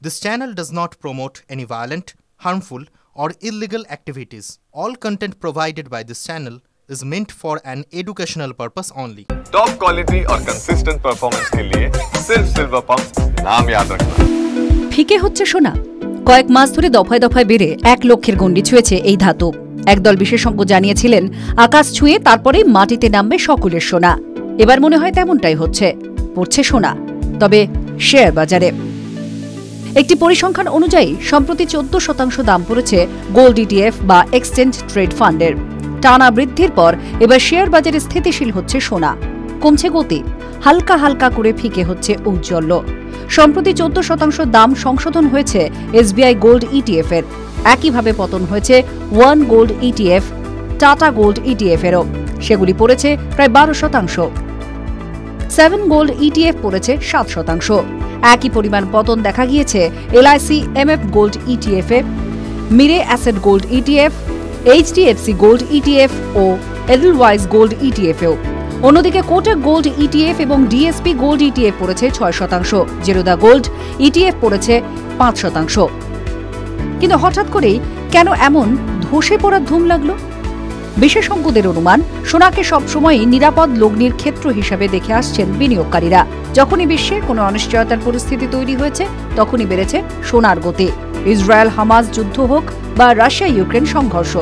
This channel does not promote any violent, harmful, or illegal activities. All content provided by this channel is meant for an educational purpose only. Top quality और consistent performance के लिए सिर्फ silver pump नाम याद रखना। ফিকে হচ্ছে সোনা। কয়েক মাস ধরে দফায় দফায় বেড়ে 1 লক্ষের গণ্ডি ছুঁয়েছে এই ধাতু। একদল বিশেষজ্ঞ জানিয়েছিলেন আকাশ ছুঁয়ে তারপরেই মাটিতে নামবে সকলের সোনা। এবার মনে হয় তেমনটাই হচ্ছে, পড়ছে সোনা, তবে শেয়ার বাজারে। একটি পরিসংখ্যান অনুযায়ী সম্প্রতি 14% দাম পড়েছে গোল্ড ইটিএফ বা এক্সচেঞ্জ ট্রেড ফান্ডের। টানা বৃদ্ধির পর এবার শেয়ার বাজারে স্থিতিশীল হচ্ছে সোনা, কমছে গতি, হালকা হালকা করে ফিকে হচ্ছে ঔজ্জ্বল্য। সম্প্রতি 14% দাম সংশোধন হয়েছে এসবিআই গোল্ড ইটিএফ এর। একইভাবে পতন হয়েছে one gold ETF, tata gold ETF এরও, সেগুলি পড়েছে প্রায় 12%। 7 গোল্ড ইটিএফ পড়েছে 7%। একই পরিমাণ পতন দেখা গিয়েছে এলআইসি এমএফ গোল্ড ইটিএফ এ, Mirae asset gold ETF, HDFC gold ETF ও এডেলওয়াইজ গোল্ড ইটিএফ এও। অন্যদিকে কোটাক গোল্ড ইটিএফ এবং ডিএসপি গোল্ড ইটিএফ পড়েছে 6%, জেরোদা গোল্ড ইটিএফ পড়েছে 5%। কিন্তু হঠাৎ করেই কেন এমন ধসে পড়ার ধুম লাগলো? বিশেষজ্ঞদের অনুমান, সোনাকে সবসময়ই নিরাপদ লগ্নির ক্ষেত্র হিসাবে দেখে আসছেন বিনিয়োগকারীরা। যখনই বিশ্বে কোনো অনিশ্চয়তার পরিস্থিতি তৈরি হয়েছে, তখনই বেড়েছে সোনার গতি। ইসরায়েল হামাস যুদ্ধ হোক বা রাশিয়া ইউক্রেন সংঘর্ষ,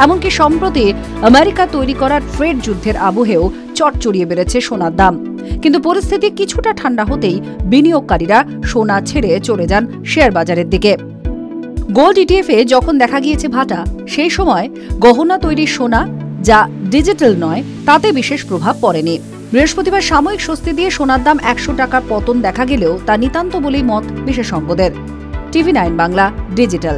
এমনকি সম্প্রতি আমেরিকা তৈরি করা ট্রেড যুদ্ধের আবহেও চড়চড়িয়ে বেড়েছে সোনার দাম। কিন্তু পরিস্থিতি কিছুটা ঠান্ডা হতেই বিনিয়োগকারীরা সোনা ছেড়ে চলে যান শেয়ার বাজারের দিকে। গোল্ড ইটিএফে যখন দেখা গিয়েছে ভাটা, সেই সময় গহনা তৈরির সোনা, যা ডিজিটাল নয়, তাতে বিশেষ প্রভাব পড়েনি। বৃহস্পতিবার সাময়িক স্বস্তি দিয়ে সোনার দাম 100 টাকার পতন দেখা গেলেও তা নিতান্ত বলেই মত বিশেষজ্ঞদের। টিভি9 বাংলা ডিজিটাল।